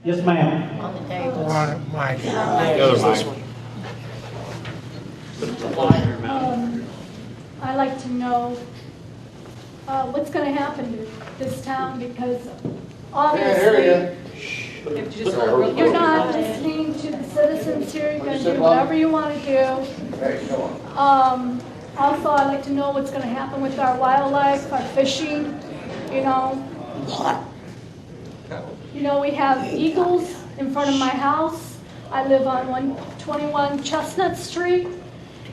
Yes, ma'am. on the table. Mike. The other mic. I'd like to know what's going to happen to this town because obviously you're not listening to the citizens here. You're going to do whatever you want to do. Also, I'd like to know what's going to happen with our wildlife, our fishing, you know. We have eagles in front of my house. I live on 121 Chestnut Street,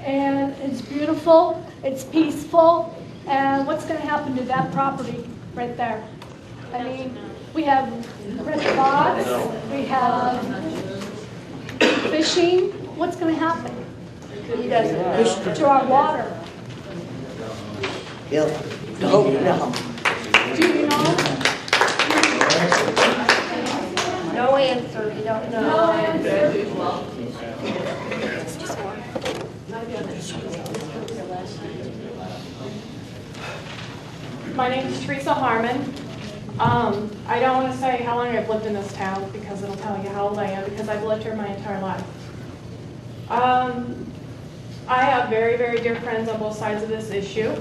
and it's beautiful, it's peaceful, and what's going to happen to that property right there? I mean, we have red fox, we have fishing. What's going to happen to our water? No. Do you know? No answer, you don't know. No answer. My name is Teresa Harmon. I don't want to say how long I've lived in this town because it'll tell you how old I am because I've lived here my entire life. I have very, very dear friends on both sides of this issue.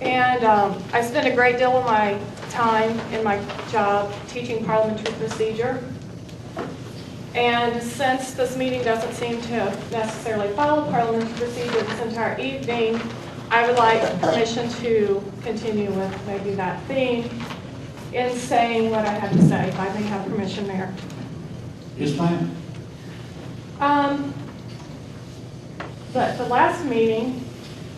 And I spend a great deal of my time in my job teaching parliamentary procedure. And since this meeting doesn't seem to necessarily follow parliamentary procedure this entire evening, I would like permission to continue with maybe that theme in saying what I have to say, if I may have permission, Mayor. Yes, ma'am. But the last meeting,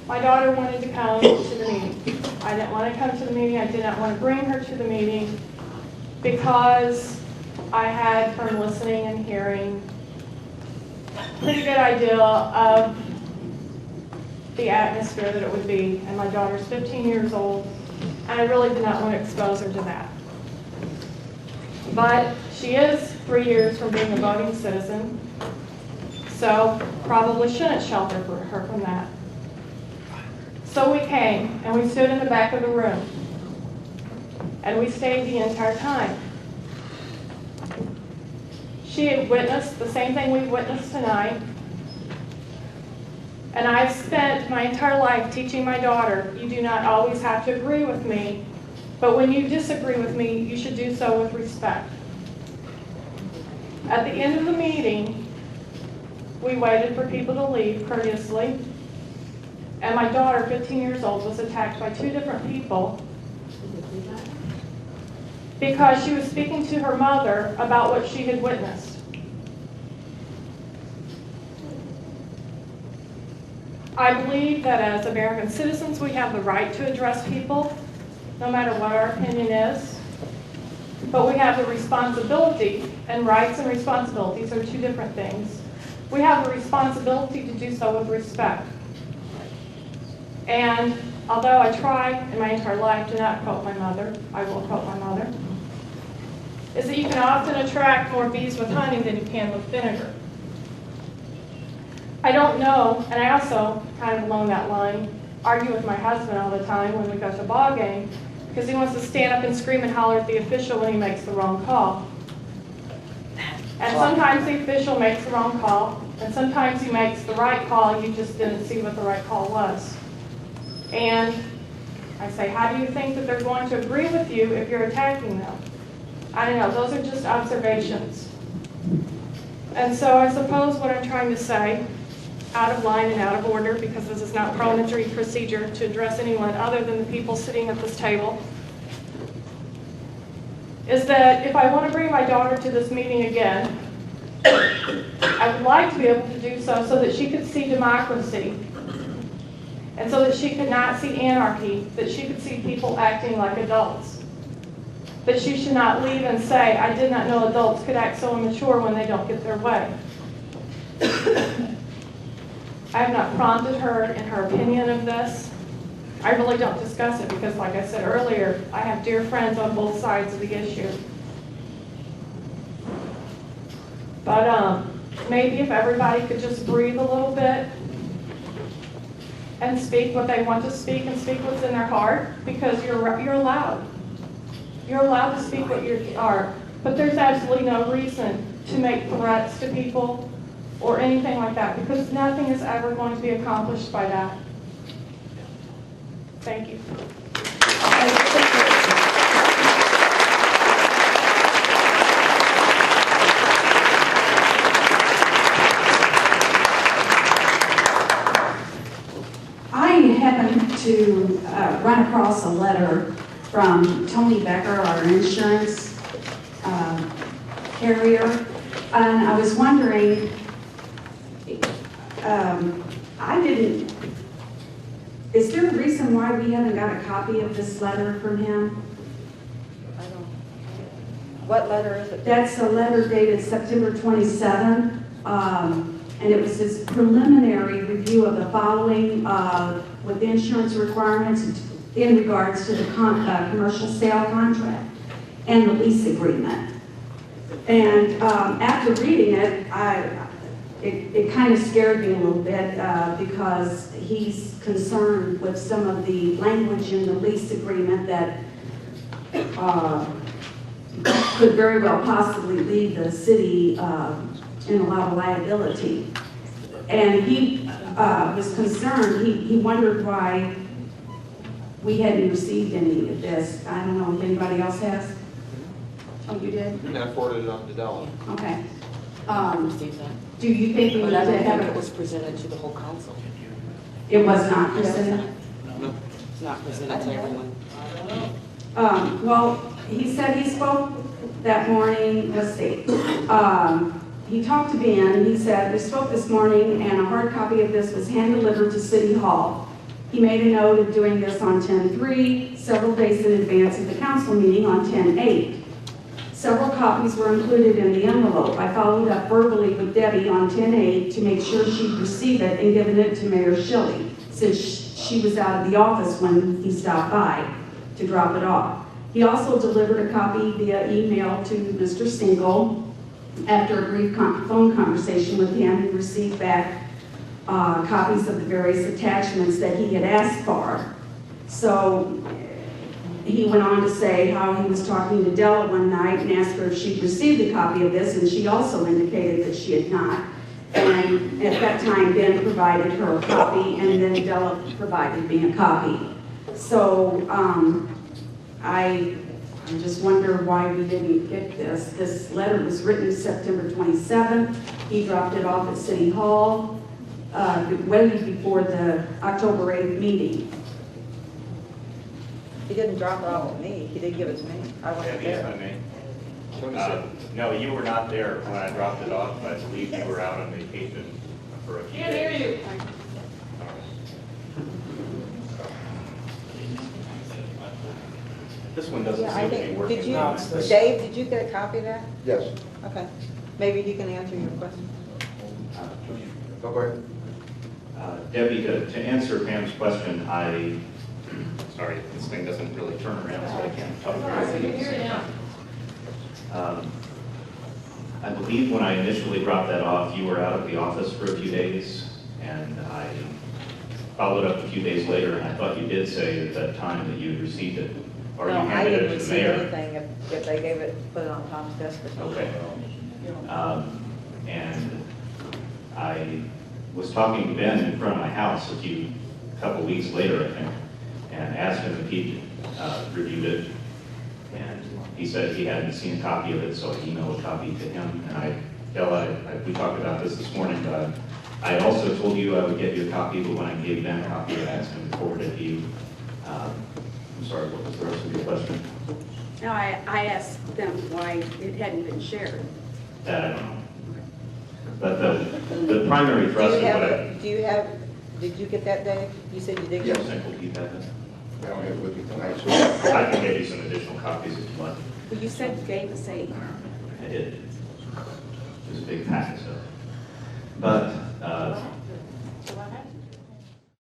my daughter wanted to come to the meeting. I didn't want to come to the meeting. I did not want to bring her to the meeting because I had, from listening and hearing, a pretty good idea of the atmosphere that it would be. And my daughter's 15 years old, and I really did not want to expose her to that. But she is 3 years from being a voting citizen, so probably shouldn't shelter her from that. So we came, and we stood in the back of the room, and we stayed the entire time. She had witnessed the same thing we've witnessed tonight, and I've spent my entire life teaching my daughter, you do not always have to agree with me, but when you disagree with me, you should do so with respect. At the end of the meeting, we waited for people to leave courteously. And my daughter, 15 years old, was attacked by 2 different people because she was speaking to her mother about what she had witnessed. I believe that as American citizens, we have the right to address people, no matter what our opinion is. But we have the responsibility, and rights and responsibilities are 2 different things. We have the responsibility to do so with respect. And although I try in my entire life to not quote my mother, I will quote my mother, is that you can often attract more bees with honey than you can with vinegar. I don't know, and I also, kind of along that line, argue with my husband all the time when we go to a ball game because he wants to stand up and scream and holler at the official when he makes the wrong call. And sometimes the official makes the wrong call, and sometimes he makes the right call and you just didn't see what the right call was. And I say, how do you think that they're going to agree with you if you're attacking them? I don't know, those are just observations. And so I suppose what I'm trying to say, out of line and out of order, because this is not parliamentary procedure to address anyone other than the people sitting at this table, is that if I want to bring my daughter to this meeting again, I would like to be able to do so that she could see democracy, and so that she could not see anarchy, that she could see people acting like adults. That she should not leave and say, I did not know adults could act so immature when they don't get their way. I have not prompted her in her opinion of this. I really don't discuss it because, like I said earlier, I have dear friends on both sides of the issue. But maybe if everybody could just breathe a little bit and speak what they want to speak and speak what's in their heart, because you're allowed. You're allowed to speak what you are. But there's absolutely no reason to make threats to people or anything like that, because nothing is ever going to be accomplished by that. Thank you. I happened to run across a letter from Tony Becker, our insurance carrier, and I was wondering, is there a reason why we haven't got a copy of this letter from him? What letter is it? That's a letter dated September 27, and it was his preliminary review of the following with the insurance requirements in regards to the commercial sale contract and the lease agreement. And after reading it, it kind of scared me a little bit because he's concerned with some of the language in the lease agreement that could very well possibly leave the city in a lot of liability. And he was concerned, he wondered why we hadn't received any of this. I don't know if anybody else has? Oh, you did? And I forwarded it on to Della. Okay. Received that. Do you think we need But I to don't have think it it? was presented to the whole council. It was not presented? No. It's not presented to everyone. Well, he said he spoke that morning, let's see. He talked to Ben, he said, we spoke this morning and a hard copy of this was hand-delivered to City Hall. He made a note of doing this on 10/3, several days in advance of the council meeting on 10/8. Several copies were included in the envelope. I followed up verbally with Debbie on 10/8 to make sure she'd receive it and given it to Mayor Shelley, since she was out of the office when he stopped by to drop it off. He also delivered a copy via email to Mr. Single. After a brief phone conversation with him, he received back copies of the various attachments that he had asked for. So he went on to say how he was talking to Della one night and asked her if she'd received a copy of this, and she also indicated that she had not. And at that time, Ben provided her a copy, and then Della provided me a copy. So I just wonder why we didn't get this. This letter was written September 27th. He dropped it off at City Hall way before the October 8th meeting. He didn't drop it off with me, he did give it to me. I wasn't Yes, there. I may. Tony said, No, you were not there when I dropped it off. I believe you were out on vacation for a few days. This one doesn't Yeah, I seem to be think, working. did you, well. Dave, did you get a copy of that? yes. Okay, maybe he can answer your question. No, go ahead. Debbie, to answer Pam's question, sorry, this thing doesn't really turn around, so I can't talk very at I believe when I initially dropped that off, you were out of the office for a few days, and I followed up a few days later, and I thought you did say at that time that you had received it, or you No, I handed didn't it to the receive mayor. anything if they gave it, put it on Tom's desk or something. Okay. And I was talking to Ben in front of my house a couple weeks later, I think, and asked him if he'd reviewed it. And he said he hadn't seen a copy of it, so I emailed a copy to him. And we talked about this morning, but I also told you I would get you a copy, but when I gave Ben a copy, I asked him to forward it to you. I'm sorry, what was the rest of your question? No, I asked them why it hadn't been shared. That I don't know. But the primary thrust of what I... Did you get that, Dave? You said you did Yes, get it? I will keep that. I don't have it with me tonight, so. I can get you some additional copies if you want. Well, you said you gave us 8. I did. It was a big packet, so. But